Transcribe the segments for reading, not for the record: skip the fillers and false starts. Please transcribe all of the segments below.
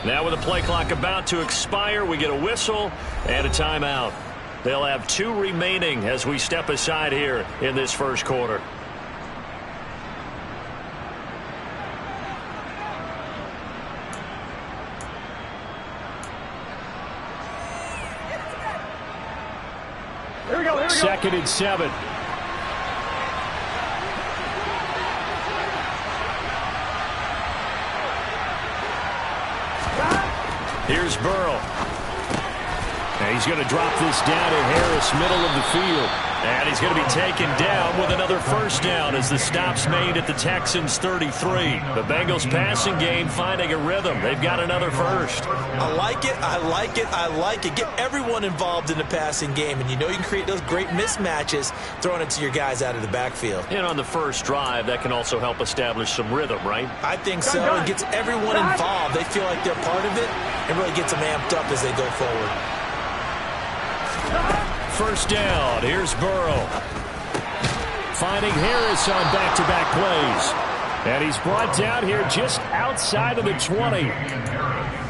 Now with the play clock about to expire, we get a whistle and a timeout. They'll have 2 remaining as we step aside here in this first quarter. Here we go. 2nd and 7. Here's Burrow. And he's going to drop this down to Harris, middle of the field. And he's going to be taken down with another first down as the stop's made at the Texans' 33. The Bengals passing game finding a rhythm. They've got another first. I like it. I like it. I like it. Get everyone involved in the passing game. And you know you can create those great mismatches throwing it to your guys out of the backfield. And on the first drive, that can also help establish some rhythm, right? I think so. It gets everyone involved. They feel like they're part of it. It really gets them amped up as they go forward. First down. Here's Burrow. Finding Harris on back-to-back plays. And he's brought down here just outside of the 20.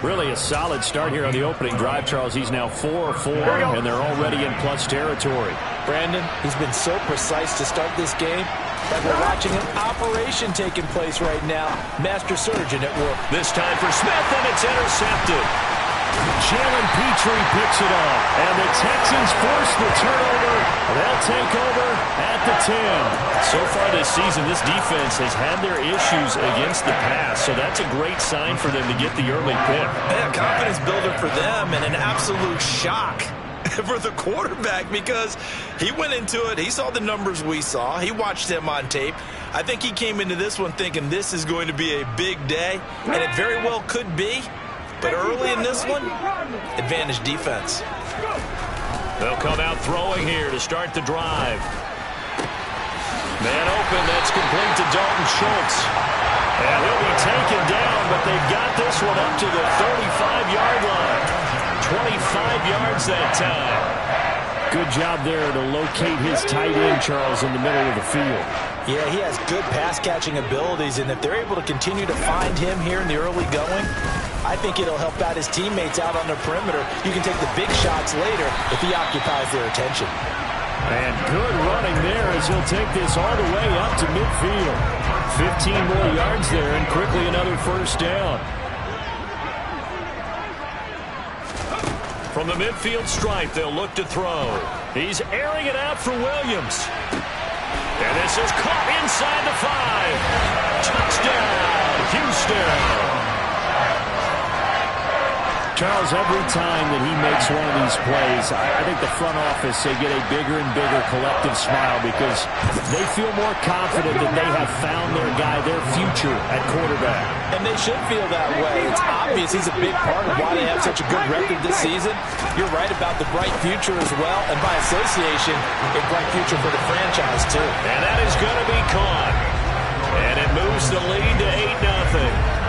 Really a solid start here on the opening drive, Charles. He's now 4 of 4, and they're already in plus territory. Brandon, he's been so precise to start this game that we're watching an operation taking place right now. Master surgeon at work. This time for Smith, and it's intercepted. Jalen Petrie picks it up, and the Texans force the turnover. They'll take over at the 10. So far this season, this defense has had their issues against the pass, so that's a great sign for them to get the early pick. Yeah, confidence builder for them, and an absolute shock for the quarterback because he went into it. He saw the numbers we saw. He watched them on tape. I think he came into this one thinking this is going to be a big day, and it very well could be. But early in this one, advantage defense. They'll come out throwing here to start the drive. Man open, that's complete to Dalton Schultz. And he'll be taken down, but they've got this one up to the 35-yard line. 25 yards that time. Good job there to locate his tight end, Charles, in the middle of the field. Yeah, he has good pass-catching abilities, and if they're able to continue to find him here in the early going, I think it'll help out his teammates out on the perimeter. You can take the big shots later if he occupies their attention. And good running there as he'll take this all the way up to midfield. 15 more yards there, and quickly another first down. From the midfield stripe, they'll look to throw. He's airing it out for Williams. And this is caught inside the 5. Touchdown, Houston. Charles, every time that he makes one of these plays, I think the front office, they get a bigger and bigger collective smile because they feel more confident that they have found their guy, their future at quarterback. And they should feel that way. It's obvious he's a big part of why they have such a good record this season. You're right about the bright future as well, and by association, a bright future for the franchise too. And that is going to be caught. And it moves the lead to 8-0.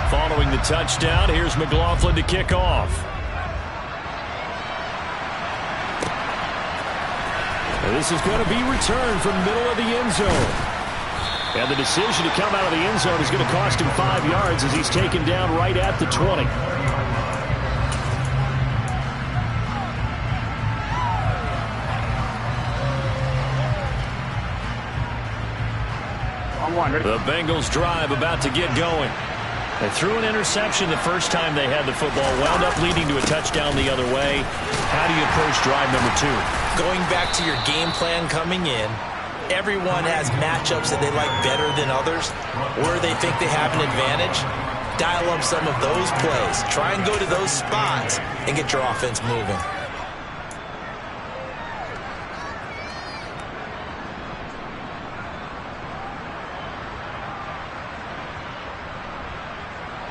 Following the touchdown, here's McLaughlin to kick off. And this is going to be returned from the middle of the end zone. And the decision to come out of the end zone is going to cost him 5 yards as he's taken down right at the 20. The Bengals drive about to get going. They threw an interception the first time they had the football, wound up leading to a touchdown the other way. How do you approach drive number 2? Going back to your game plan coming in, everyone has matchups that they like better than others, where they think they have an advantage. Dial up some of those plays. Try and go to those spots and get your offense moving.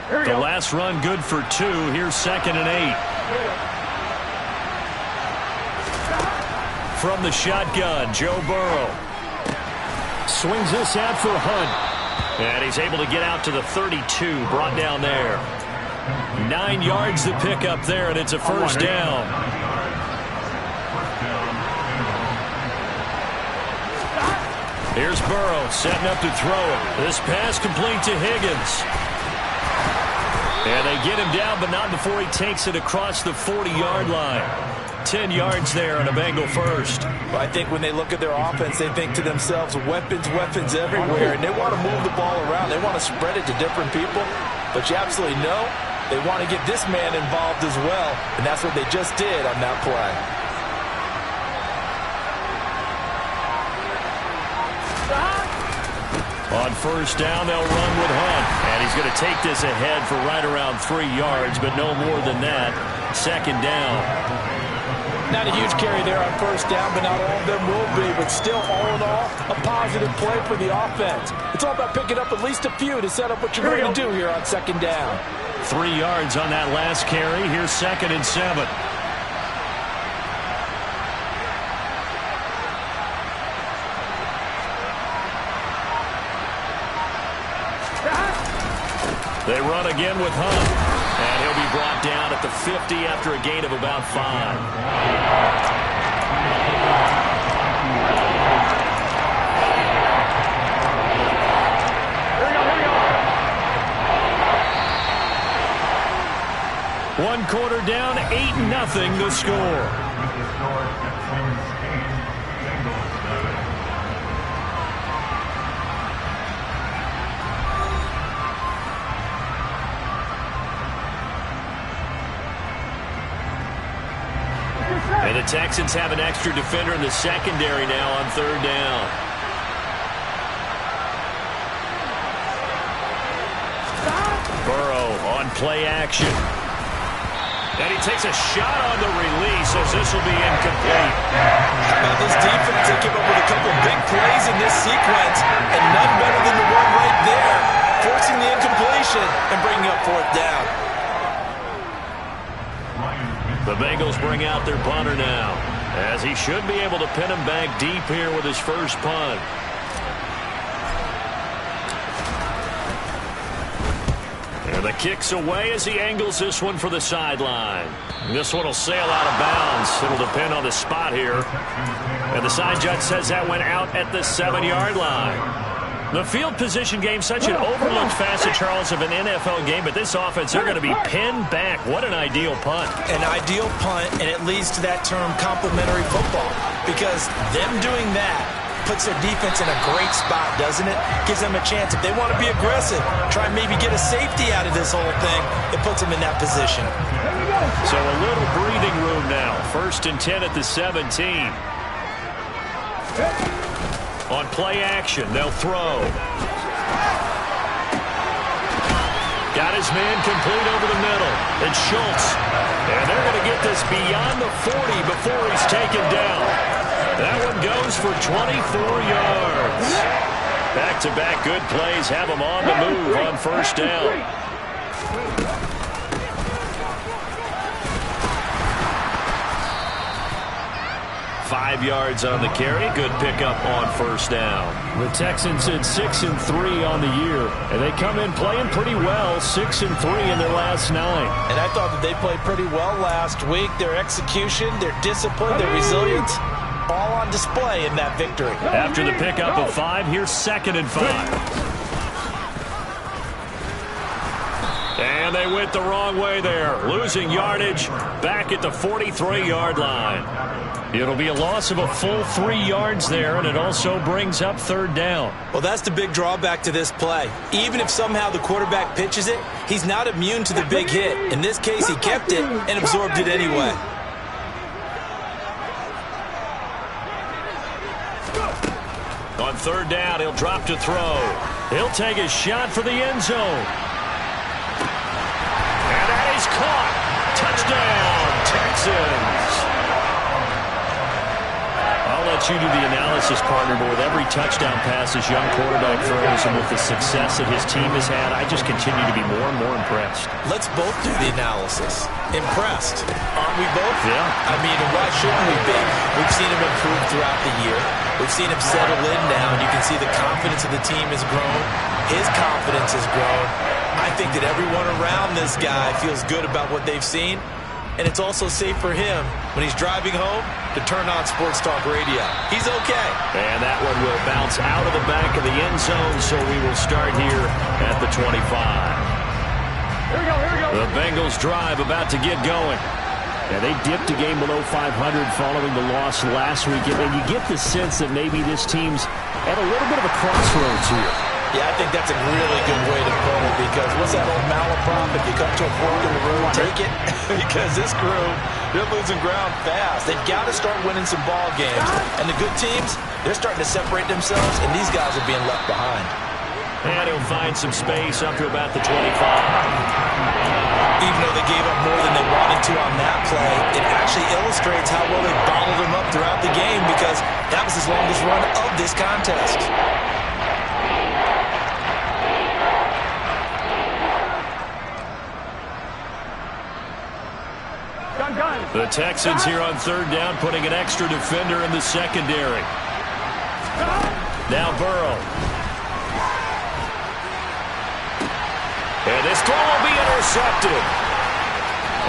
The last run good for 2. Here's 2nd and 8. From the shotgun, Joe Burrow. Swings this out for Hunt. And he's able to get out to the 32, brought down there. 9 yards to pick up there, and it's a first down. Here's Burrow setting up to throw it. This pass complete to Higgins. And they get him down, but not before he takes it across the 40-yard line. 10 yards there on a Bengal first. Well, I think when they look at their offense, they think to themselves, weapons everywhere, and they want to move the ball around. They want to spread it to different people, but you absolutely know they want to get this man involved as well, and that's what they just did on that play. On first down, they'll run with Hunt, and he's going to take this ahead for right around 3 yards, but no more than that. Second down. Not a huge carry there on first down, but not all of them will be. But still, all in all, a positive play for the offense. It's all about picking up at least a few to set up what you're going to do here on second down. 3 yards on that last carry. Here's 2nd and 7. They run again with Hunt, and he'll be brought down at the 50 after a gain of about 5. One quarter down, 8-0 the score. And the Texans have an extra defender in the secondary now on third down. Burrow on play action. And he takes a shot on the release as this will be incomplete. How about this defense? They came up with a couple big plays in this sequence, and none better than the one right there, forcing the incompletion and bringing up fourth down. The Bengals bring out their punter now, as he should be able to pin him back deep here with his first punt. And the kick's away as he angles this one for the sideline. This one will sail out of bounds. It'll depend on the spot here. And the side judge says that went out at the 7-yard line. The field position game, such an overlooked facet, Charles, of an NFL game, but this offense, they're going to be pinned back. What an ideal punt. An ideal punt, and it leads to that term complementary football, because them doing that puts their defense in a great spot, doesn't it? Gives them a chance. If they want to be aggressive, try and maybe get a safety out of this whole thing, it puts them in that position. So a little breathing room now. 1st and 10 at the 17. On play action, they'll throw. Got his man complete over the middle. And Schultz. And they're going to get this beyond the 40 before he's taken down. That one goes for 24 yards. Back-to-back good plays have him on the move on first down. Five yards on the carry. Good pickup on first down. The Texans at 6-3 on the year, and they come in playing pretty well, 6-3 in their last 9. And I thought that they played pretty well last week. Their execution, their discipline, their resilience, all on display in that victory. After the pickup of 5, here's 2nd and 5. And they went the wrong way there, losing yardage back at the 43-yard line. It'll be a loss of a full 3 yards there, and it also brings up third down. Well, that's the big drawback to this play. Even if somehow the quarterback pitches it, he's not immune to the big hit. In this case, he kept it and absorbed it anyway. On third down, he'll drop to throw. He'll take a shot for the end zone. And that is caught. Touchdown, Texans. I'll let you do the analysis, partner, but with every touchdown pass this young quarterback throws and with the success that his team has had, I just continue to be more and more impressed. Let's both do the analysis. Impressed. Aren't we both? Yeah. I mean, why shouldn't we be? We've seen him improve throughout the year. We've seen him settle in now, and you can see the confidence of the team has grown. His confidence has grown. I think that everyone around this guy feels good about what they've seen, and it's also safe for him when he's driving home to turn on Sports Talk Radio. He's okay. And that one will bounce out of the back of the end zone, so we will start here at the 25. Here we go, here we go. The Bengals drive about to get going. Yeah, they dipped a game below 500 following the loss last week, and you get the sense that maybe this team's at a little bit of a crossroads here. Yeah, I think that's a really good way to put it, because what's that old malaprop? If you come to a fork in the road, take it. Because this crew, they're losing ground fast. They've got to start winning some ball games. And the good teams, they're starting to separate themselves, and these guys are being left behind. And he'll find some space up to about the 25. Even though they gave up more than they wanted to on that play, it actually illustrates how well they bottled them up throughout the game, because that was his longest run of this contest. The Texans here on third down, putting an extra defender in the secondary. Now Burrow. And this throw will be intercepted.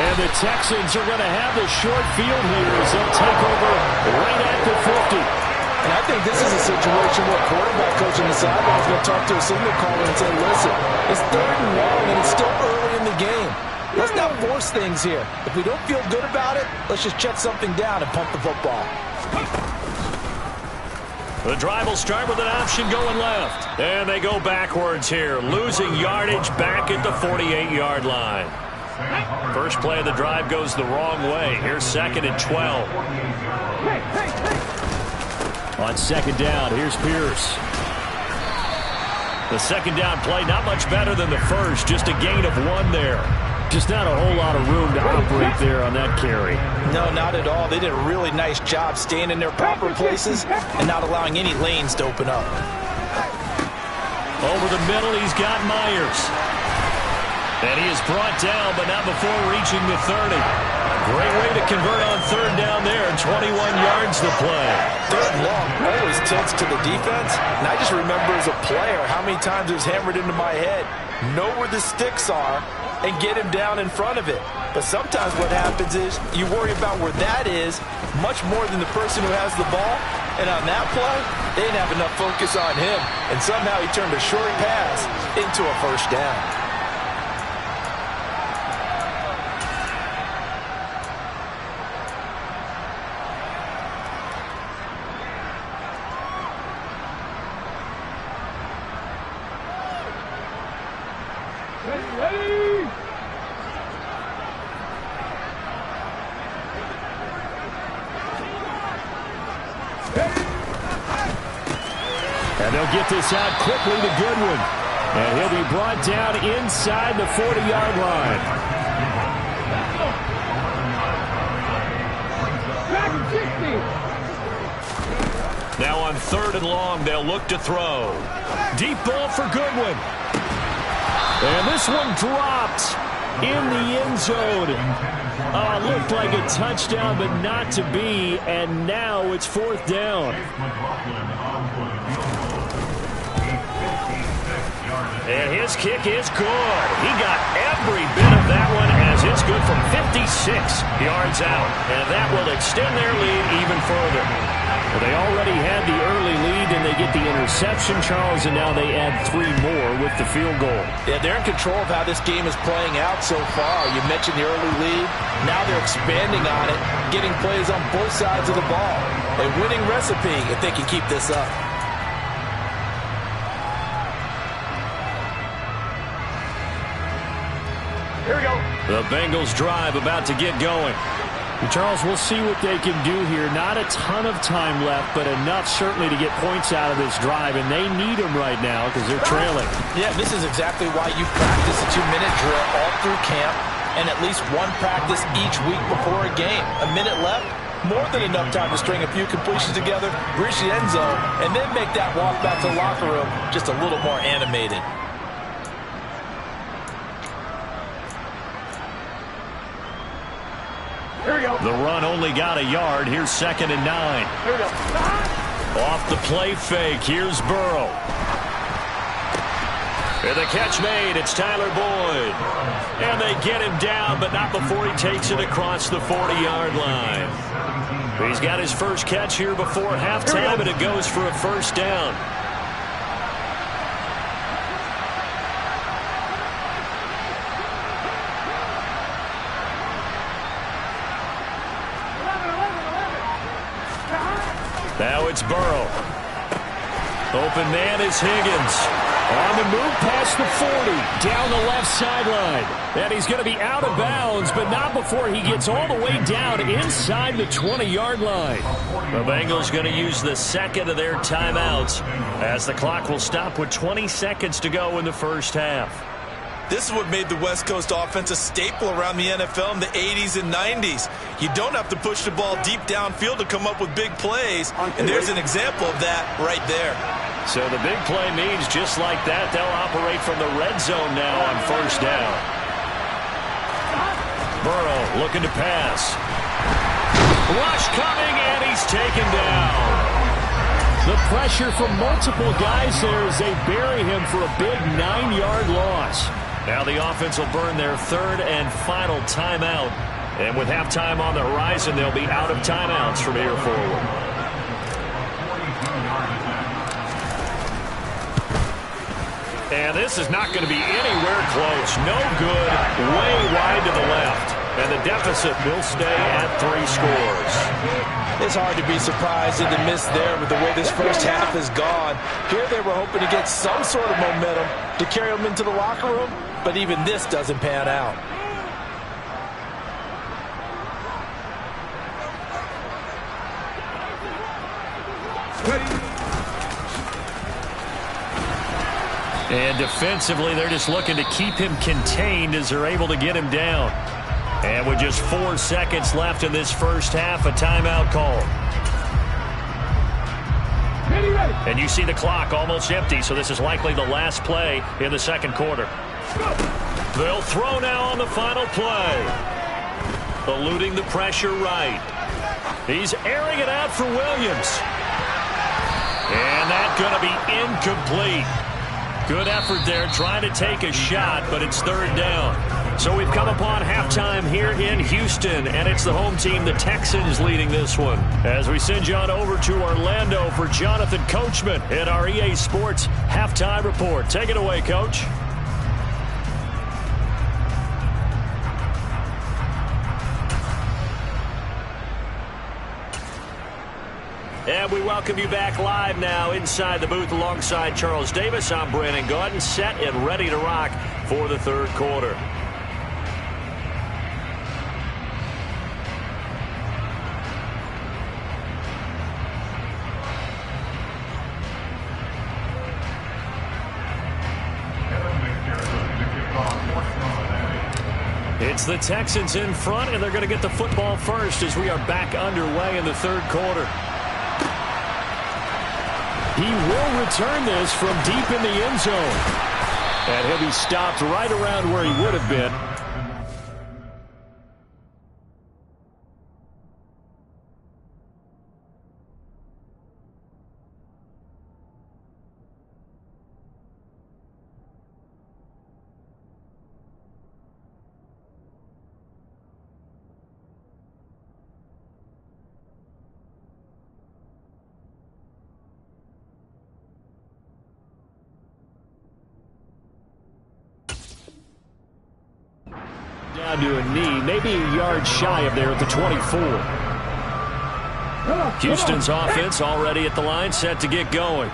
And the Texans are going to have the short field here as they'll take over right at the 50. And I think this is a situation where quarterback coach on the sideline is going to talk to a signal caller and say, listen, it's 3rd and long and it's still early in the game. Let's not force things here. If we don't feel good about it, let's just check something down and pump the football. The drive will start with an option going left. And they go backwards here, losing yardage back at the 48-yard line. First play of the drive goes the wrong way. Here's 2nd and 12. On 2nd down, here's Pierce. The 2nd down play, not much better than the first, just a gain of 1 there. Just not a whole lot of room to operate there on that carry. No, not at all. They did a really nice job staying in their proper places and not allowing any lanes to open up. Over the middle, he's got Myers. And he is brought down, but not before reaching the 30. Great way to convert on 3rd down there, 21 yards to play. 3rd and long always tilts to the defense. And I just remember as a player how many times it was hammered into my head. Know where the sticks are and get him down in front of it. But sometimes what happens is you worry about where that is much more than the person who has the ball. And on that play, they didn't have enough focus on him. And somehow he turned a short pass into a 1st down. And they'll get this out quickly to Goodwin. And he'll be brought down inside the 40-yard line. Now on 3rd and long, they'll look to throw. Deep ball for Goodwin. And this one dropped in the end zone. Looked like a touchdown, but not to be. And now it's 4th down. And his kick is good. He got every bit of that one as it's good from 56 yards out. And that will extend their lead even further. Well, they already had the early lead, and they get the interception, Charles, and now they add 3 more with the field goal. Yeah, they're in control of how this game is playing out so far. You mentioned the early lead. Now they're expanding on it, getting plays on both sides of the ball. A winning recipe if they can keep this up. Here we go. The Bengals drive about to get going. Charles, we'll see what they can do here. Not a ton of time left, but enough certainly to get points out of this drive, and they need them right now because they're trailing. Yeah, this is exactly why you practice a 2-minute drill all through camp and at least one practice each week before a game. A minute left, more than enough time to string a few completions together, reach the end zone, and then make that walk back to the locker room just a little more animated. Here we go. The run only got a yard. Here's 2nd and 9. Here we go. Off the play fake. Here's Burrow. And the catch made. It's Tyler Boyd. And they get him down, but not before he takes it across the 40-yard line. He's got his first catch here before halftime, and it goes for a first down. Now it's Burrow. Open man is Higgins. On the move past the 40, down the left sideline. And he's going to be out of bounds, but not before he gets all the way down inside the 20-yard line. The Bengals going to use the second of their timeouts as the clock will stop with 20 seconds to go in the first half. This is what made the West Coast offense a staple around the NFL in the 80s and 90s. You don't have to push the ball deep downfield to come up with big plays, and there's an example of that right there. So the big play means just like that, they'll operate from the red zone now on first down. Burrow looking to pass. Rush coming, and he's taken down. The pressure from multiple guys there as they bury him for a big 9-yard loss. Now the offense will burn their third and final timeout. And with halftime on the horizon, they'll be out of timeouts from here forward. And this is not going to be anywhere close. No good. Way wide to the left. And the deficit will stay at 3 scores. It's hard to be surprised at the miss there with the way this first half has gone. Here they were hoping to get some sort of momentum to carry them into the locker room, but even this doesn't pan out. And defensively, they're just looking to keep him contained as they're able to get him down. And with just 4 seconds left in this first half, a timeout call. And you see the clock almost empty, so this is likely the last play in the second quarter. They'll throw now on the final play. Eluding the pressure right. He's airing it out for Williams. And that's going to be incomplete. Good effort there, trying to take a shot, but it's third down. So we've come upon halftime here in Houston, and it's the home team, the Texans, leading this one. As we send you on over to Orlando for Jonathan Coachman in our EA Sports Halftime Report. Take it away, Coach. And we welcome you back live now inside the booth alongside Charles Davis. I'm Brandon Gaudin, set and ready to rock for the third quarter. It's the Texans in front, and they're going to get the football first as we are back underway in the third quarter. He will return this from deep in the end zone. And he'll be stopped right around where he would have been. Down to a knee, maybe a yard shy of there at the 24. Houston's offense already at the line, set to get going.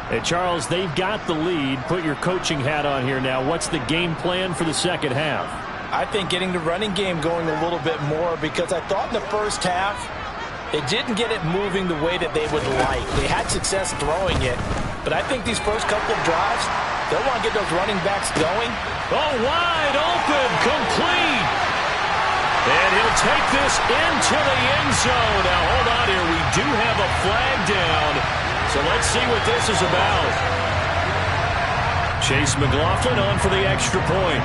Hey, Charles, they've got the lead. Put your coaching hat on here now. What's the game plan for the second half? I think getting the running game going a little bit more, because I thought in the first half it didn't get it moving the way that they would like. They had success throwing it, but I think these first couple of drives, they'll want to get those running backs going. Oh, wide open, complete. And he'll take this into the end zone. Now, hold on here. We do have a flag down. So let's see what this is about. Chase McLaughlin on for the extra point.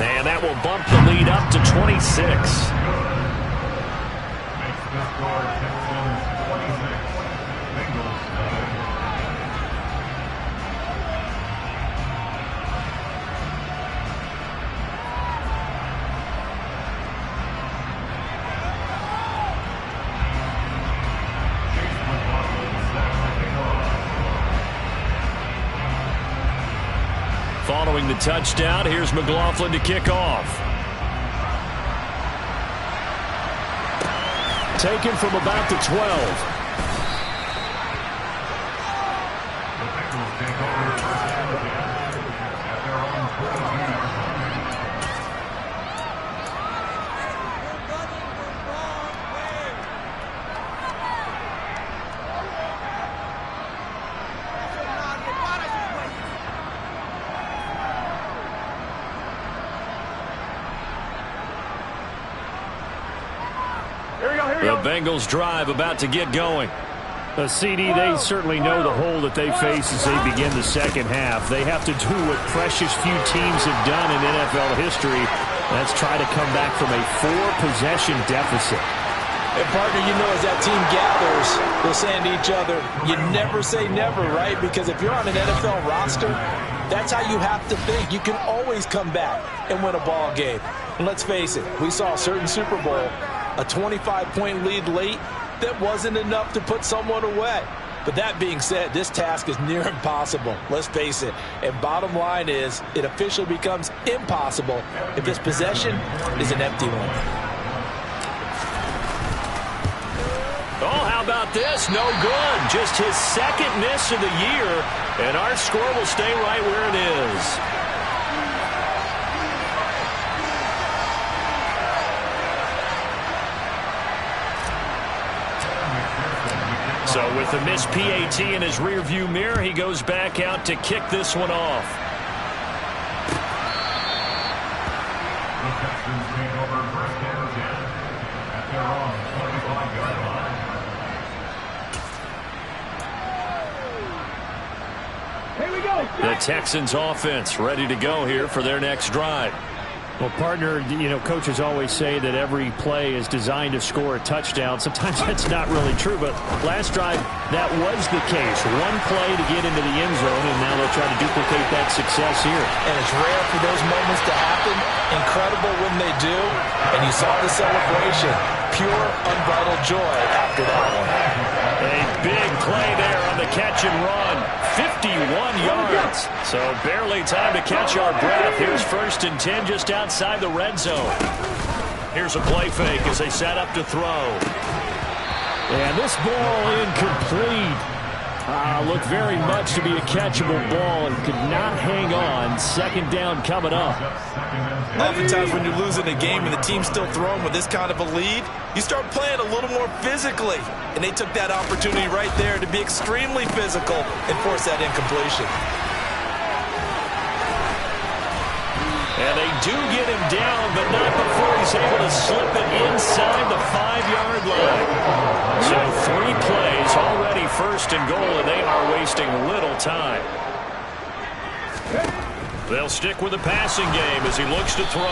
And that will bump the lead up to 26. Following the touchdown, here's McLaughlin to kick off. Taken from about the 12. The Bengals drive about to get going. The CD, they certainly know the hole that they face as they begin the second half. They have to do what precious few teams have done in NFL history. That's try to come back from a 4-possession deficit. And partner, you know, as that team gathers, they're saying to each other, you never say never, right? Because if you're on an NFL roster, that's how you have to think. You can always come back and win a ball game. And let's face it, we saw a certain Super Bowl, a 25-point lead late, that wasn't enough to put someone away. But that being said, this task is near impossible. Let's face it. And bottom line is, it officially becomes impossible if this possession is an empty one. Oh, how about this? No good. Just his second miss of the year, and our score will stay right where it is. So with the missed PAT in his rearview mirror, he goes back out to kick this one off. The Texans take over first and 10 at their own 25-yard line. Here we go. The Texans offense ready to go here for their next drive. Well, partner, you know, coaches always say that every play is designed to score a touchdown. Sometimes that's not really true, but last drive, that was the case. One play to get into the end zone, and now they'll try to duplicate that success here. And it's rare for those moments to happen. Incredible when they do. And you saw the celebration. Pure, unbridled joy after that one. A big play there on the catch and run. 51 yards. So barely time to catch our breath. Here's 1st and 10 just outside the red zone. Here's a play fake as they set up to throw. And this ball incomplete. Looked very much to be a catchable ball and could not hang on. 2nd down coming up. Oftentimes when you're losing a game and the team's still throwing with this kind of a lead, you start playing a little more physically. And they took that opportunity right there to be extremely physical and force that incompletion. And they do get him down, but not before he's able to slip it inside the 5-yard line. So 3 plays, already 1st and goal, and they are wasting little time. They'll stick with the passing game as he looks to throw.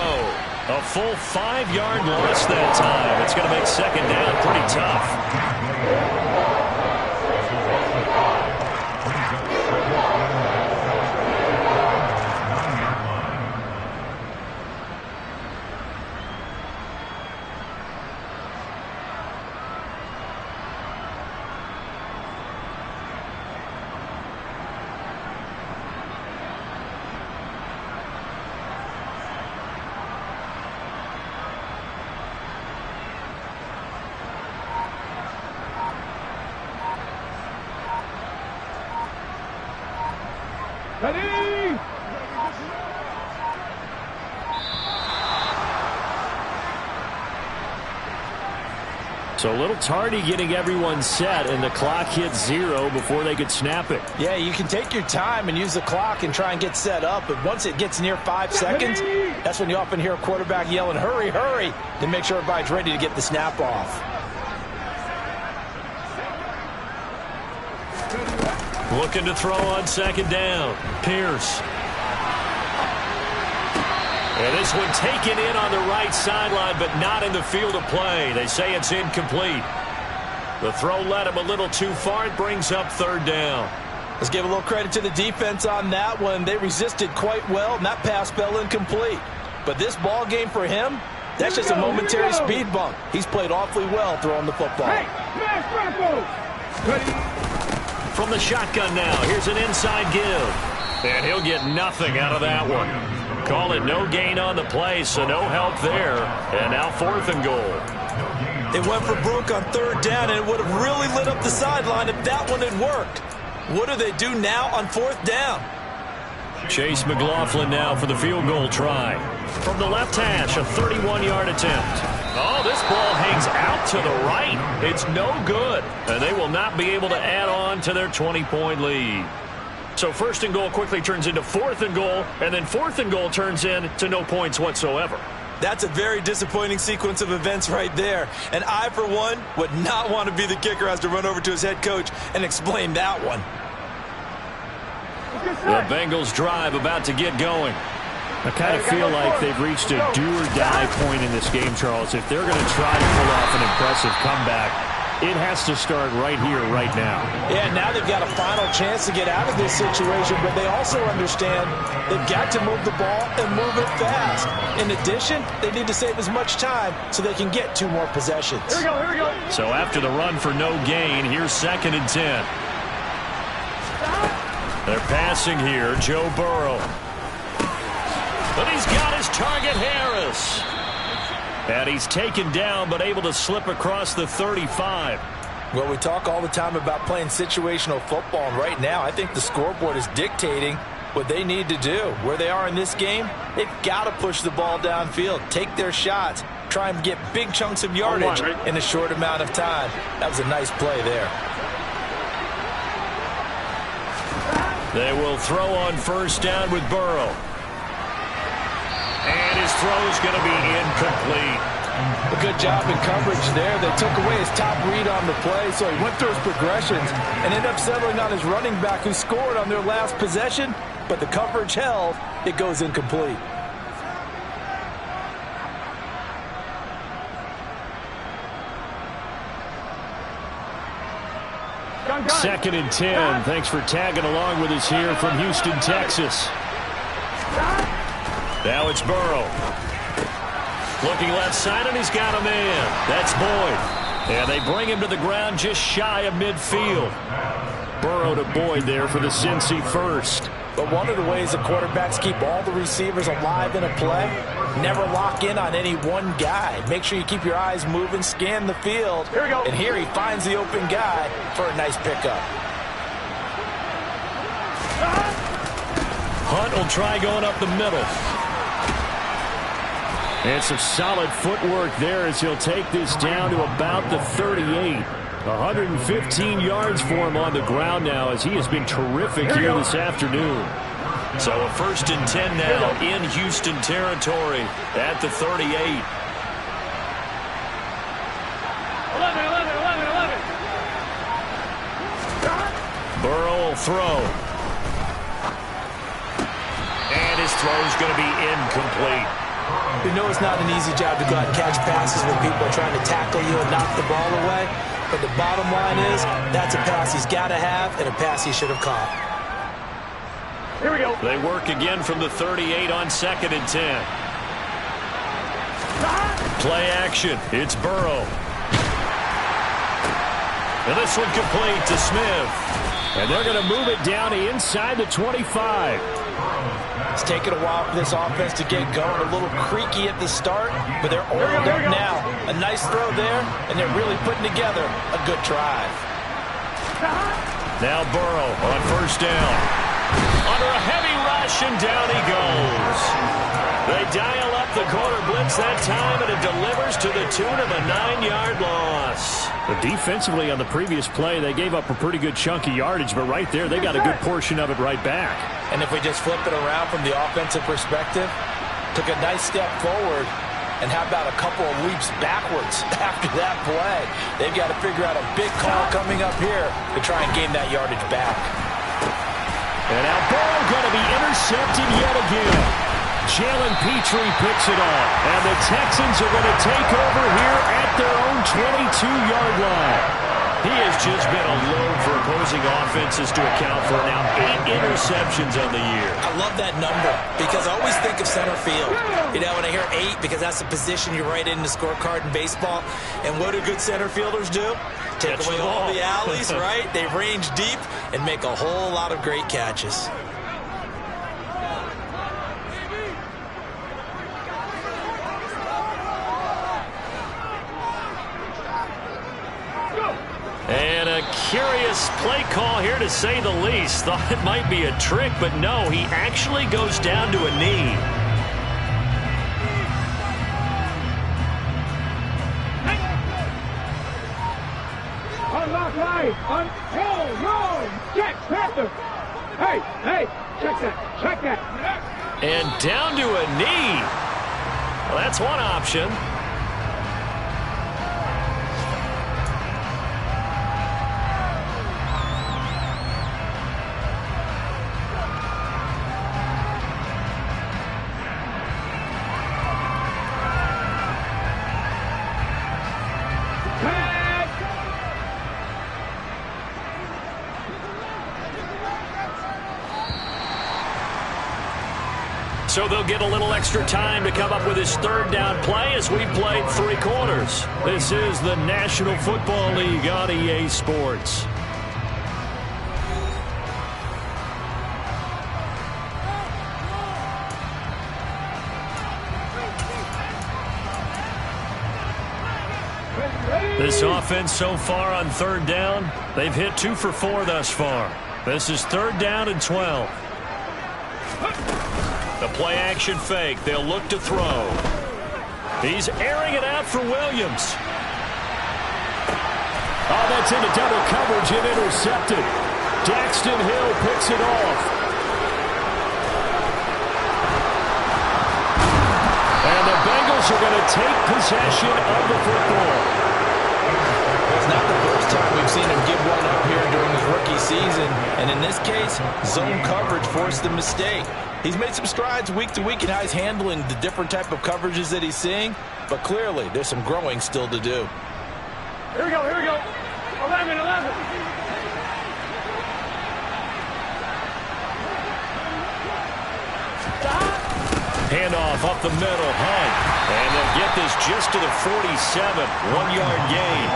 A full 5-yard loss that time. It's going to make 2nd down pretty tough. Ready? So a little tardy getting everyone set, and the clock hit 0 before they could snap it. Yeah, you can take your time and use the clock and try and get set up, but once it gets near 5 seconds, that's when you often hear a quarterback yelling, hurry, hurry, to make sure everybody's ready to get the snap off. Looking to throw on 2nd down. Pierce. And this one taken in on the right sideline, but not in the field of play. They say it's incomplete. The throw led him a little too far. It brings up third down. Let's give a little credit to the defense on that one. They resisted quite well, and that pass fell incomplete. But this ball game for him, that's just a momentary speed bump. He's played awfully well throwing the football. From the shotgun now, here's an inside give. And he'll get nothing out of that one. Call it no gain on the play, so no help there. And now 4th and goal. They went for broke on third down, and it would have really lit up the sideline if that one had worked. What do they do now on 4th down? Chase McLaughlin now for the field goal try. From the left hash, a 31-yard attempt. Oh, this ball hangs out to the right. It's no good. And they will not be able to add on to their 20-point lead. So 1st and goal quickly turns into 4th and goal, and then 4th and goal turns into no points whatsoever. That's a very disappointing sequence of events right there. And I, for one, would not want to be the kicker who has to run over to his head coach and explain that one. The Bengals drive about to get going. I kind of feel like they've reached a do-or-die point in this game, Charles. If they're going to try to pull off an impressive comeback, it has to start right here, right now. Yeah, now they've got a final chance to get out of this situation, but they also understand they've got to move the ball and move it fast. In addition, they need to save as much time so they can get 2 more possessions. Here we go. So after the run for no gain, here's 2nd and 10. They're passing here, Joe Burrow. But he's got his target, Harris. And he's taken down, but able to slip across the 35. Well, we talk all the time about playing situational football, and right now I think the scoreboard is dictating what they need to do. Where they are in this game, they've got to push the ball downfield, take their shots, try and get big chunks of yardage in a short amount of time. That was a nice play there. They will throw on 1st down with Burrow. And his throw is going to be incomplete. A good job in coverage there. They took away his top read on the play, so he went through his progressions and ended up settling on his running back who scored on their last possession, but the coverage held. It goes incomplete. Second and 10. Thanks for tagging along with us here from Houston, Texas. Now it's Burrow. Looking left side, and he's got a man. That's Boyd. And they bring him to the ground just shy of midfield. Burrow to Boyd there for the Cincy first. But one of the ways the quarterbacks keep all the receivers alive in a play, never lock in on any one guy. Make sure you keep your eyes moving, scan the field. Here we go. And here he finds the open guy for a nice pickup. Hunt will try going up the middle. And some solid footwork there as he'll take this down to about the 38. 115 yards for him on the ground now as he has been terrific here this afternoon. So a 1st and 10 now in Houston territory at the 38. 11. Burrow will throw. And his throw is going to be incomplete. You know it's not an easy job to go out and catch passes when people are trying to tackle you and knock the ball away. But the bottom line is, that's a pass he's got to have and a pass he should have caught. Here we go. They work again from the 38 on 2nd and 10. Play action. It's Burrow. And this one complete to Smith. And they're going to move it down to inside the 25. It's taken a while for this offense to get going. A little creaky at the start, but they're oiled up now. A nice throw there, and they're really putting together a good drive. Now Burrow on 1st down. Under a heavy rush, and down he goes. They dial up the corner blitz that time, and it delivers to the tune of a 9-yard loss. But defensively on the previous play, they gave up a pretty good chunk of yardage, but right there, they got a good portion of it right back. And if we just flip it around from the offensive perspective, took a nice step forward, and how about a couple of leaps backwards after that play? They've got to figure out a big call coming up here to try and gain that yardage back. And now Burrow going to be intercepted yet again. Jalen Petrie picks it off, and the Texans are going to take over here at their own 22-yard line. He has just been a load for opposing offenses to account for now 8 interceptions on the year. I love that number because I always think of center field. You know, when I hear 8, because that's the position you write in the scorecard in baseball. And what do good center fielders do? Take away all the alleys, right? They range deep and make a whole lot of great catches. And a curious play call here, to say the least. Thought it might be a trick, but no, he actually goes down to a knee. Unlock right. No. Check, Panther. Hey, check that. And down to a knee. Well, that's one option. So they'll get a little extra time to come up with his third down play as we played 3 quarters. This is the National Football League on EA Sports. This offense so far on 3rd down, they've hit 2 for 4 thus far. This is 3rd down and 12. The play-action fake. They'll look to throw. He's airing it out for Williams. Oh, that's into double coverage and intercepted. Daxton Hill picks it off. And the Bengals are going to take possession of the football. It's not the first time we've seen him give one up here during his rookie season. And in this case, zone coverage forced the mistake. He's made some strides week to week in how he's handling the different type of coverages that he's seeing. But clearly, there's some growing still to do. Here we go. 11. Handoff up the middle. Hunt. And they'll get this just to the 47. 1-yard gain.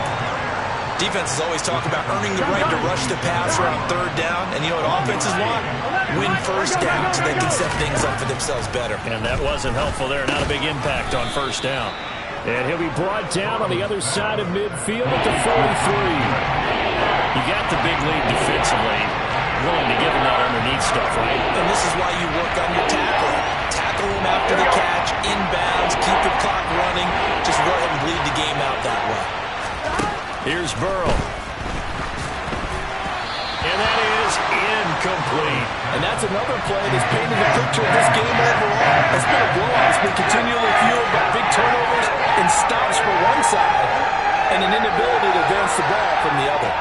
Defenses always talk about earning the right to rush the passer on 3rd down. And you know what offenses want? Win 1st down so they can set things up for themselves better. And that wasn't helpful there. Not a big impact on 1st down. And he'll be brought down on the other side of midfield at the 43. You got the big lead defensively. Willing to give him that underneath stuff, right? And this is why you work on your tackling. Tackle him after the catch, inbounds, keep the clock running. Just go ahead and bleed the game out that way. Here's Burrow. And that is incomplete. And that's another play that's painted the picture of this game overall. It's been a blowout. It's been continually fueled by big turnovers and stops for one side and an inability to advance the ball from the other.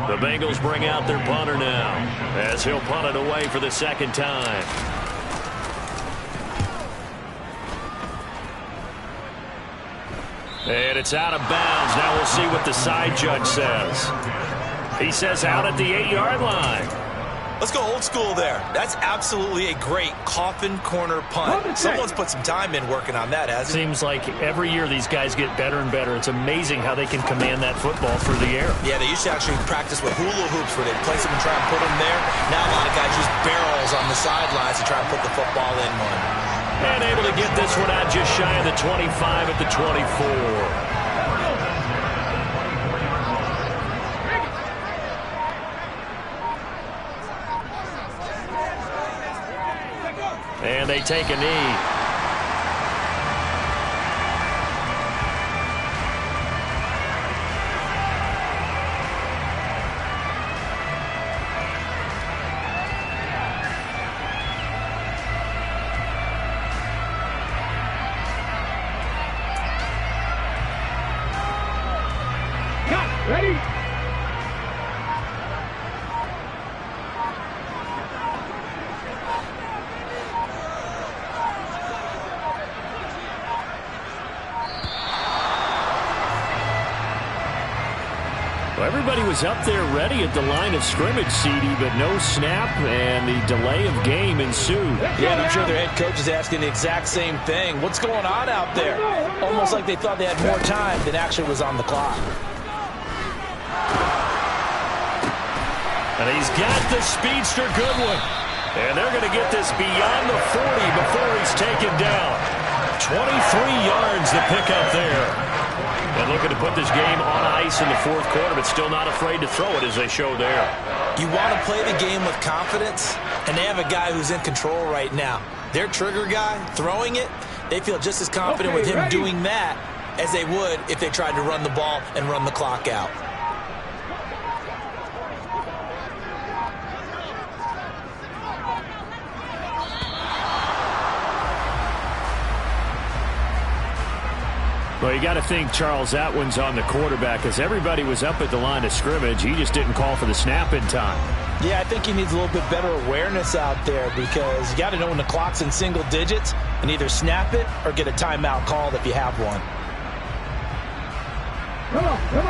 The Bengals bring out their punter now as he'll punt it away for the 2nd time. And it's out of bounds. Now we'll see what the side judge says. He says out at the 8-yard line. Let's go old school there. That's absolutely a great coffin corner punt. Someone's put some time in working on that, hasn't it? Seems like every year these guys get better and better. It's amazing how they can command that football through the air. Yeah, they used to actually practice with hula hoops where they'd place them and try and put them there. Now a lot of guys use barrels on the sidelines to try and put the football in one. And able to get this one out just shy of the 25 at the 24. And they take a knee. Ready? Well, everybody was up there ready at the line of scrimmage, CD, but no snap, and the delay of game ensued. Yeah, and I'm sure their head coach is asking the exact same thing. What's going on out there? Almost like they thought they had more time than actually was on the clock. And he's got the speedster Goodwin. And they're going to get this beyond the 40 before he's taken down. 23 yards the pickup there. And looking to put this game on ice in the fourth quarter, but still not afraid to throw it as they show there. You want to play the game with confidence, and they have a guy who's in control right now. Their trigger guy, throwing it, they feel just as confident with him doing that as they would if they tried to run the ball and run the clock out. Well, you got to think Charles Atwin's on the quarterback as everybody was up at the line of scrimmage. He just didn't call for the snap in time. Yeah, I think he needs a little bit better awareness out there because you got to know when the clock's in single digits and either snap it or get a timeout called if you have one.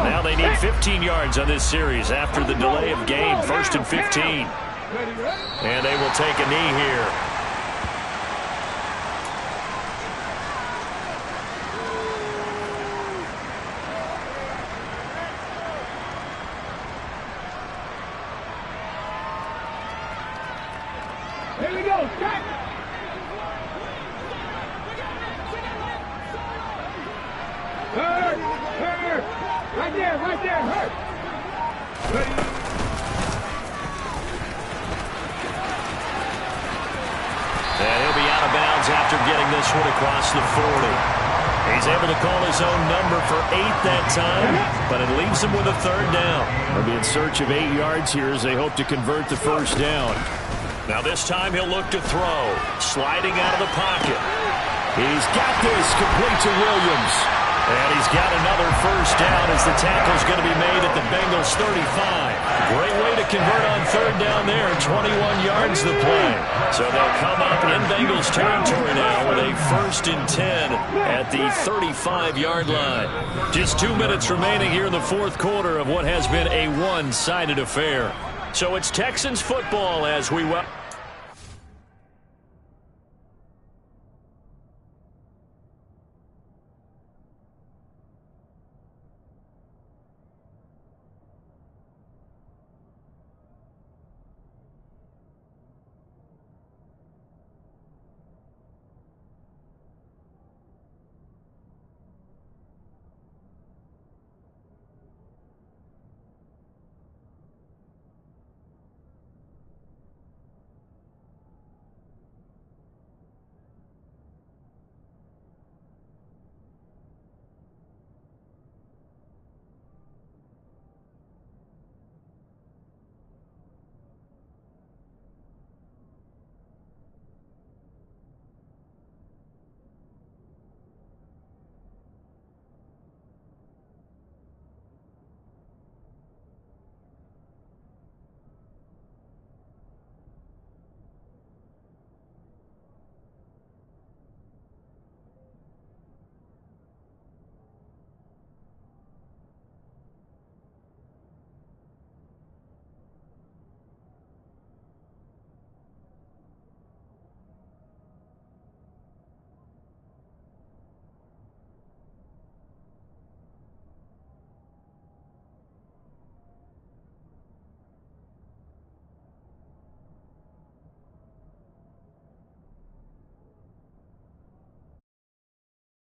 Now they need 15 yards on this series after the delay of game. 1st and 15. And they will take a knee here. Here we go, strike! Hurt! Hurt! Right there, hurt! Ready? And he'll be out of bounds after getting this one across the 40. He's able to call his own number for 8 that time, but it leaves him with a 3rd down. They'll be in search of 8 yards here as they hope to convert the 1st down. Now this time he'll look to throw. Sliding out of the pocket. He's got this complete to Williams. And he's got another 1st down as the tackle's going to be made at the Bengals 35. Great way to convert on 3rd down there. 21 yards the play. So they'll come up in Bengals territory now with a 1st and 10 at the 35-yard line. Just 2 minutes remaining here in the fourth quarter of what has been a one-sided affair. So it's Texans football as we